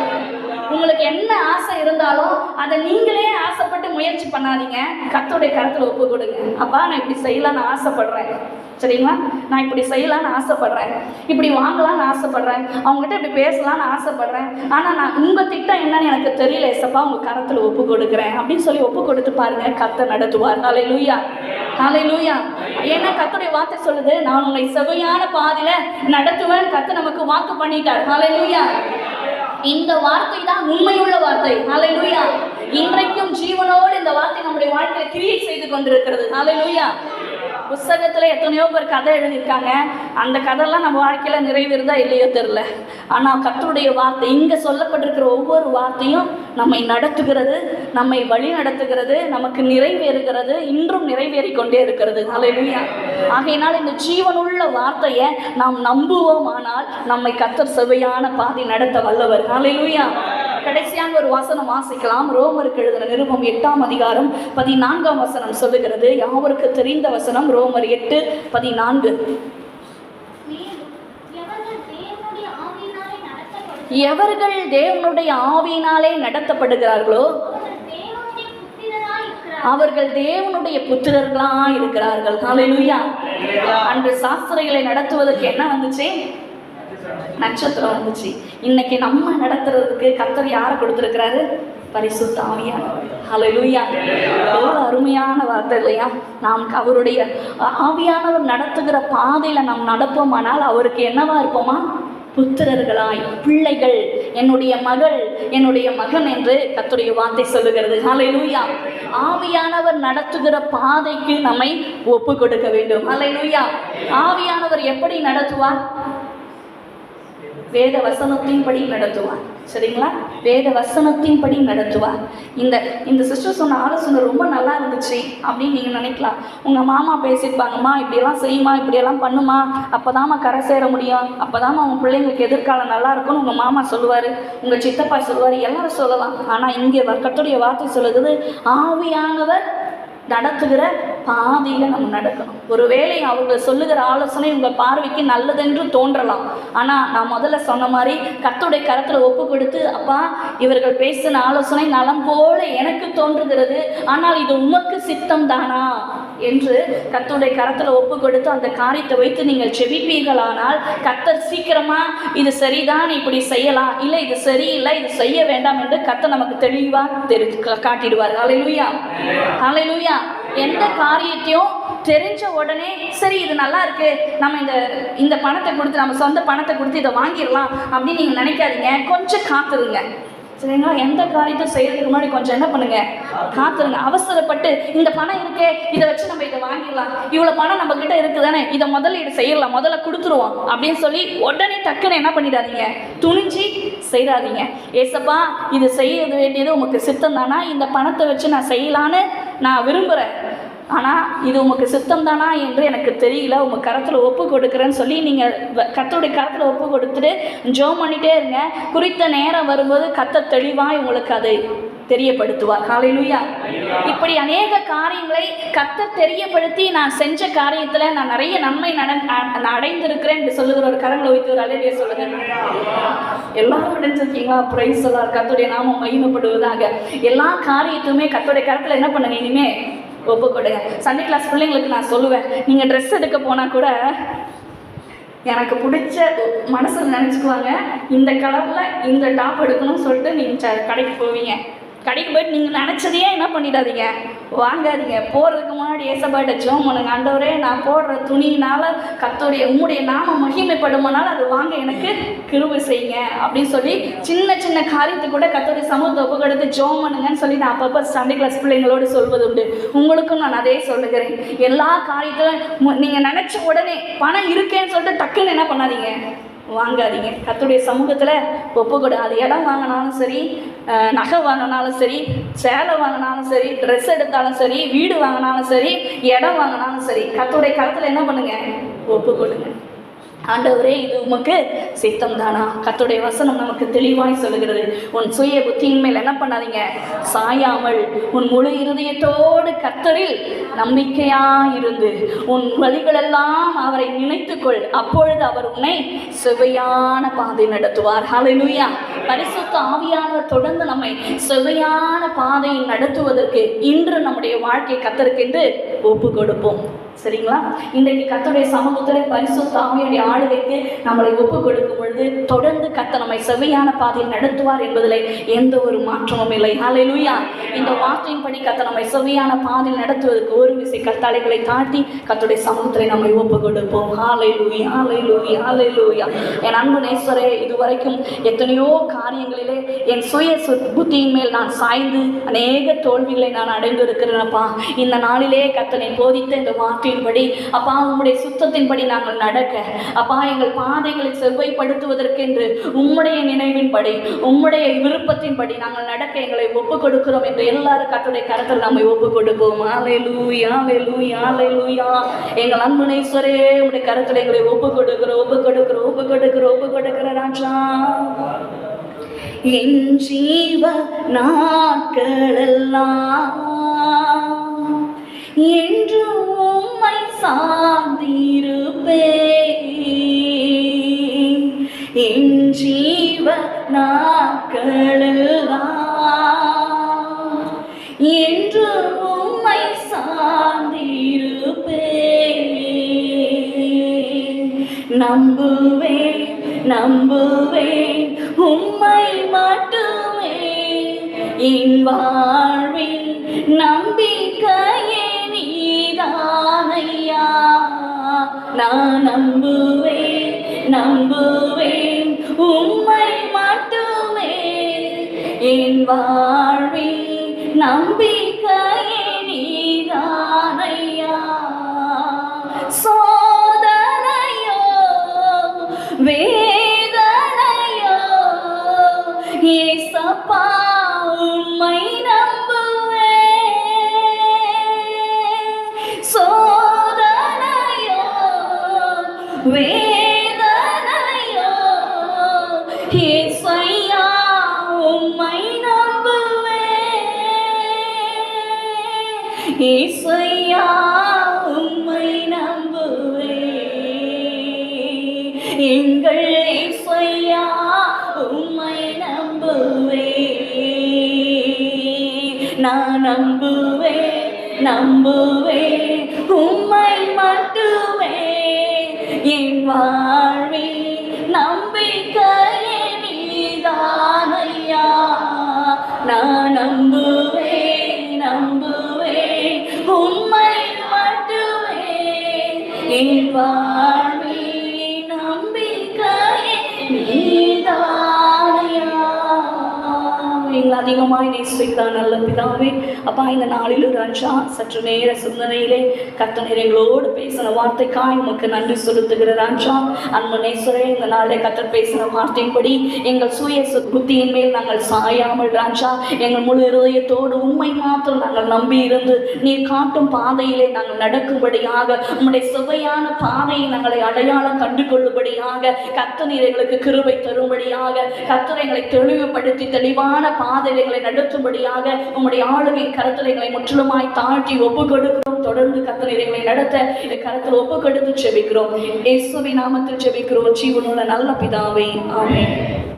உங்களுக்கு என்ன ஆசை இருந்தாலும் அதை நீங்களே ஆசைப்பட்டு முயற்சி பண்ணாதீங்க. கர்த்தருடைய கரத்தில் ஒப்பு கொடுங்க. அப்பா நான் இப்படி செய்யலான்னு ஆசைப்படுறேன். சரிங்களா? நான் இப்படி செய்யலான்னு ஆசைப்படுறேன், இப்படி வாங்கலான்னு ஆசைப்படுறேன், அவங்ககிட்ட இப்படி பேசலான்னு ஆசைப்படுறேன், ஆனால் நான் உங்கள் திட்டம் என்னன்னு எனக்கு தெரியல ஏசப்பா, உங்கள் கரத்தில் ஒப்பு கொடுக்குறேன் அப்படின்னு சொல்லி ஒப்பு கொடுத்து பாருங்க. கர்த்தர் நடத்துவார். ஹல்லேலூயா. ஹல்லேலூயா. ஏன்னா கர்த்தருடைய வார்த்தை சொல்லுது, நான் உங்களை செவ்வையான பாதையில நடத்துவேன். கர்த்தர் நமக்கு வாக்கு பண்ணிட்டார். ஹல்லேலூயா. இந்த வார்த்தை தான் உண்மையுள்ள வார்த்தை. ஹல்லேலூயா. இன்றைக்கும் ஜீவனோடு இந்த வார்த்தை நம்முடைய வாழ்க்கையை கிரியை செய்து கொண்டிருக்கிறது. ஹல்லேலூயா. புத்தகத்தில் எத்தனையோ பேர் கதை எழுதியிருக்காங்க. அந்த கதையெல்லாம் நம்ம வாழ்க்கையில் நிறைவேறுதா இல்லையோ தெரில. ஆனால் கர்த்தருடைய வார்த்தை, இங்கே சொல்லப்பட்டிருக்கிற ஒவ்வொரு வார்த்தையும் நம்மை நடத்துகிறது, நம்மை வழி நடத்துகிறது, நமக்கு நிறைவேறுகிறது, இன்றும் நிறைவேறி கொண்டே இருக்கிறது. ஹல்லேலூயா. ஆகையினால் இந்த ஜீவனுள்ள வார்த்தையை நாம் நம்புவோமானால் நம்மை கர்த்தர் செவ்வையான பாதை நடத்த வல்லவர். ஹல்லேலூயா. கடைசியாக ஒரு வசனம் வாசிக்கலாம். ரோமருக்கு எழுதின நிருபம் 8ஆம் அதிகாரம் 14ஆம் வசனம் சொல்லுகிறது. யாவருக்கு தெரிந்த வசனம். ரோமர் 8:14. எவர்கள் தேவனுடைய ஆவியினாலே நடத்தப்படுகிறார்களோ அவர்கள் தேவனுடைய புத்திரர்களாய் இருக்கிறார்கள். ஹல்லேலூயா. அன்று சாஸ்திரிகளை நடத்துவதற்கு என்ன வந்துச்சு? நட்சத்திரம் வந்துச்சு. இன்னைக்கு நம்ம நடத்துறதுக்கு கர்த்தர் யாரை கொடுத்திருக்கிறாரு? பரிசுத்த ஆவியானவர். ஹல்லேலூயா. எவ்வளவு அருமையான வார்த்தை இல்லையா? நாம் அவருடைய ஆவியானவர் நடத்துகிற பாதையில நாம் நடப்போமானால் அவருக்கு என்னவா இருப்போமா? புத்திரர்களாய், பிள்ளைகள், என்னுடைய மகள், என்னுடைய மகன் என்று கர்த்தருடைய வார்த்தை சொல்லுகிறது. ஹல்லேலூயா. ஆவியானவர் நடத்துகிற பாதைக்கு நம்மை ஒப்பு கொடுக்க வேண்டும். ஹல்லேலூயா. ஆவியானவர் எப்படி நடத்துவார்? வேத வசனத்தின்படி நடத்துவார். சரிங்களா? வேத வசனத்தின்படி நடத்துவார். இந்த சிஸ்டர் சொன்ன ஆலோசனை ரொம்ப நல்லா இருந்துச்சு அப்படின்னு நீங்கள் நினைக்கலாம். உங்கள் மாமா பேசியிருப்பாங்கம்மா, இப்படியெல்லாம் செய்யுமா, இப்படியெல்லாம் பண்ணுமா, அப்போதாம்மா கரை சேர முடியும், அப்போதாம்மா உங்கள் பிள்ளைங்களுக்கு எதிர்காலம் நல்லா இருக்கும்னு உங்கள் மாமா சொல்லுவார், உங்கள் சித்தப்பா சொல்லுவார், எல்லாரும் சொல்லலாம். ஆனால் இங்கே கர்த்தருடைய வார்த்தை சொல்லுது, ஆவியானவர் நடத்துகிற பாதையில் நம்ம நடக்கணும். ஒருவேளை அவங்க சொல்லுகிற ஆலோசனை உங்கள் பார்வைக்கு நல்லதென்று தோன்றலாம். ஆனால் நான் முதல்ல சொன்ன மாதிரி கர்த்தருடைய கரத்தில் ஒப்பு கொடுத்து, அப்பா இவர்கள் பேசின ஆலோசனை நலம் போல எனக்கு தோன்றுகிறது, ஆனால் இது உமக்கு சித்தம் தானா என்று கர்த்தருடைய கரத்தில் ஒப்பு கொடுத்து அந்த காரியத்தை வைத்து நீங்கள் செபிப்பீர்களானால் கர்த்தர் சீக்கிரமாக இது சரிதான், இப்படி செய்யலாம், இல்லை இது சரியில்லை, இது செய்ய வேண்டாம் என்று கர்த்தர் நமக்கு தெளிவாக காட்டிடுவார். ஹல்லேலூயா. ஹல்லேலூயா. எந்த காரியத்தையும் தெரிஞ்ச உடனே சரி இது நல்லா இருக்கு, நம்ம இந்த பணத்தை கொடுத்து, நம்ம சொந்த பணத்தை கொடுத்து இதை வாங்கிடலாம் அப்படின்னு நீங்கள் நினைக்காதீங்க. கொஞ்சம் காத்துருங்க. சரிங்களா? எந்த காரியத்தையும் செய்யறதுக்கு முன்னாடி கொஞ்சம் என்ன பண்ணுங்க? காத்துருங்க. அவசரப்பட்டு இந்த பணம் இருக்கே, இதை வச்சு நம்ம இதை வாங்கிடலாம், இவ்வளோ பணம் நம்ம கிட்ட இருக்குதானே, இதை முதல்ல இது செய்யலாம், முதல்ல கொடுத்துருவோம் அப்படின்னு சொல்லி உடனே டக்குன்னு என்ன பண்ணிடாதீங்க? துணிஞ்சு செய்யாதீங்க. ஏசப்பா இது செய்ய வேண்டியது உமக்கு சித்தம் தானா? இந்த பணத்தை வச்சு நான் செய்யலான்னு நான் விரும்புகிறேன், ஆனால் இது உமக்கு சித்தம் தானா என்று எனக்கு தெரியல, உங்கள் கரத்தில் ஒப்பு கொடுக்குறேன்னு சொல்லி நீங்கள் கர்த்தருடைய கரத்தில் ஒப்பு கொடுத்துட்டு ஜெபம் பண்ணிகிட்டே இருங்க. குறித்த நேரம் வரும்போது கர்த்தர் தெளிவாக உங்களுக்கு அதை தெரியப்படுத்துவார். ஹல்லேலூயா. இப்படி அநேக காரியங்களை கர்த்தர் தெரியப்படுத்தி நான் செஞ்ச காரியத்தில் நான் நிறைய நன்மை அடைந்திருக்கிறேன் என்று சொல்லுகிற ஒரு கரங்களை வைத்து ஒரு அல்லேலூயா சொல்லுங்க. எல்லாரும் அடைஞ்சிருக்கீங்களா? பிரைஸ் எல்லாம் கர்த்தருடைய நாமம் மகிமைப்படுவதாக. எல்லா காரியத்துமே கர்த்தருடைய கரத்தில் என்ன பண்ணுங்க? இனிமே ஒப்பு கொடுங்க. சண்டே கிளாஸ் பிள்ளைங்களுக்கு நான் சொல்லுவேன், நீங்கள் ட்ரெஸ் எடுக்க போனால் கூட எனக்கு பிடிச்ச மனசில் நினச்சிக்குவாங்க, இந்த கலரில் இந்த டாப் எடுக்கணும்னு சொல்லிட்டு நீங்கள் கடைக்கு போவீங்க. கடைக்கு போய்ட்டு நீங்கள் நினச்சதையே என்ன பண்ணிடாதீங்க, வாங்காதீங்க. போகிறதுக்கு முன்னாடி ஏசப்பாட்ட ஜெபம் பண்ணுங்க, ஆண்டவரே நான் போடுற துணியினால் கர்த்தருடைய உம்முடைய நாம மகிமைப்படுமானால் அது வாங்க எனக்கு கிருபை செய்யுங்க அப்படின்னு சொல்லி சின்ன சின்ன காரியத்துக்கு கூட கர்த்தருடைய சமூகத்தை ஒப்புக்கொடுத்து ஜெபம் பண்ணுங்கன்னு சொல்லி நான் அப்பப்போ சண்டே கிளாஸ் பிள்ளைங்களோடு சொல்வது உண்டு. உங்களுக்கும் நான் அதே சொல்லுகிறேன். எல்லா காரியத்திலும் நீங்கள் நினச்ச உடனே பணம் இருக்கேன்னு சொல்லிட்டு டக்குன்னு என்ன பண்ணாதீங்க, வாங்காதீங்க. கர்த்தருடைய சமூகத்தில் ஒப்புக்கொடு. அது இடம் வாங்கினாலும் சரி, நகை வாங்கினாலும் சரி, சேலை வாங்கினாலும் சரி, ட்ரெஸ் எடுத்தாலும் சரி, வீடு வாங்கினாலும் சரி, இடம் வாங்கினாலும் சரி, கர்த்தருடைய கருத்தில் என்ன பண்ணுங்க, ஒப்புக்கொடுங்க. ஆண்டவரே இது உமக்கு சித்தம் தானா? கர்த்தருடைய வசனம் நமக்கு தெளிவாய் சொல்லுகிறது. உன் சுய புத்தியின் மேல் என்ன பண்ணாதீங்க, சாயாமல் உன் முழு இருதயத்தோடு கர்த்தரில் நம்பிக்கையாயிருந்து உன் வழிகளெல்லாம் அவரை நினைத்துக்கொள், அப்பொழுது அவர் உன்னை செவ்வையான பாதை நடத்துவார். ஹல்லேலூயா. பரிசுத்த ஆவியானவர் தொடர்ந்து நம்மை செவ்வையான பாதையை நடத்துவதற்கு இன்று நம்முடைய வாழ்க்கை கர்த்தருக்கு என்று ஒப்பு கொடுப்போம். சரிங்களா? இன்றைக்கு கர்த்தருடைய சமூகத்தில் பரிசுத்த ஆவியுடைய ஆளுகைக்கு நம்மளை ஒப்பு கொடுக்கும் பொழுது தொடர்ந்து கர்த்தர் நம்மை செவ்வையான பாதையில் நடத்துவார் என்பதில் எந்த ஒரு மாற்றமும் இல்லை. ஹல்லேலூயா. இந்த வார்த்தையின்படி கர்த்தர் நம்மை செவ்வையான பாதையில் நடத்துவதற்கு ஒரு விசை கர்த்தரைகளை தாண்டி கர்த்தருடைய சமூகத்தில் நம்மை ஒப்பு கொடுப்போம். ஹல்லேலூயா, ஹல்லேலூயா, ஹல்லேலூயா. என் அன்பு நேசரே, இதுவரைக்கும் எத்தனையோ காரியங்களிலே என் சுய புத்தியின் மேல் நான் சாய்ந்து அநேக தோல்விகளை நான் அடைந்து இருக்கிறேனப்பா. இந்த நாளிலே கர்த்தனை போதித்த இந்த வார்த்தையின்படி அப்பா உம்முடைய சுத்தத்தின்படி நாங்கள் நடக்க, அப்பா எங்கள் பாதைகளை செவ்வைப்படுத்துவதற்கென்று உம்முடைய நினைவின்படி உம்முடைய விருப்பத்தின்படி நாங்கள் நடக்க எங்களை ஒப்புக் கொடுக்கிறோம் என்று எல்லாரும் கர்த்தருடைய கரத்தில் நம்மை ஒப்புக் கொடுப்போம். ஹல்லேலூயா, ஹல்லேலூயா, ஹல்லேலூயா. எங்கள் அன்புனேஸ்வரே, உம்முடைய கரத்தில் எங்களை ஒப்புக் கொடுக்கிறோம், ஒப்புக் கொடுக்கிறோம், ஒப்புக் கொடுக்கிறோம், ஒப்புக் கொடுக்கிற ராஜா. என் ஜீவ நாட்களெல்லாம் என்று உம்மை சார்ந்திருப்பேன். என் ஜீவ நாட்களெல்லாம் என்று உம்மை சார்ந்திருப்பேன். நம்புவேன், நம்புவேன் உம்மை மட்டுமே, என் வாழ்வில் நம்பிக்கையே நீதானையா. நான் நம்புவேன், நம்புவேன் உம்மை மட்டுமே, என் வாழ்வில் நம்பிக்கையே நீதானையா. சோதனையோ வேதனையோ ஏசப்பா உம்மை வேதனையோ ஏசையா உம்மை நம்புவேன். ஏசையா உம்மை நம்புவேன். எங்கள் ஏசையா உம்மை நம்புவேன். நான் நம்புவேன், நம்புவேன் உம்மை மட்டுமே, என் வாழ்வில் நம்பிக்கையே நீதானையா. நான் நம்புவேன், நம்புவேன் உம்மை மட்டுமே, என் வாழ்வில் நம்பிக்கையே நீதானையா. எங்களை அதிகமாய் நேசிக்கிற நல்ல பிதாவே, அப்பா இந்த நாளில் ராஜா சற்று நேர சிந்தனையிலே கர்த்தர் எங்களோடு பேசின வார்த்தைக்காய் உமக்கு நன்றி செலுத்துகிற ராஜா. அன்பு நேசரே, இந்த நாளில் கர்த்தர் பேசின வார்த்தையின்படி எங்கள் சுய புத்தியின் மேல் நாங்கள் சாயாமல் ராஜா எங்கள் முழு இருதயத்தோடு உண்மை மாத்திரம் நாங்கள் நம்பி இருந்து நீர் காட்டும் பாதையிலே நாங்கள் நடக்கும்படியாக, உம்முடைய சுவையான பாதையை நாங்களை அடையாளம் கண்டு கொள்ளும்படியாக கர்த்தர் நீர் எங்களுக்கு கிருபை தரும்படியாக, கர்த்தர் எங்களை தெளிவுபடுத்தி தெளிவான பாதையை எங்களை நடத்தும்படியாக உம்முடைய ஆளுகை கரத்தில் எங்களை முற்றிலுமாய் தாழ்த்தி ஒப்பு கொடுக்கிறோம். தொடர்ந்து கர்த்தர் எங்களை நடத்த இந்த கரத்தில் ஒப்பு கொடுத்து ஜெபிக்கிறோம். இயேசுவின் நாமத்தில் ஜெபிக்கிறோம் ஜீவனுள்ள நல்ல பிதாவே, ஆமென்.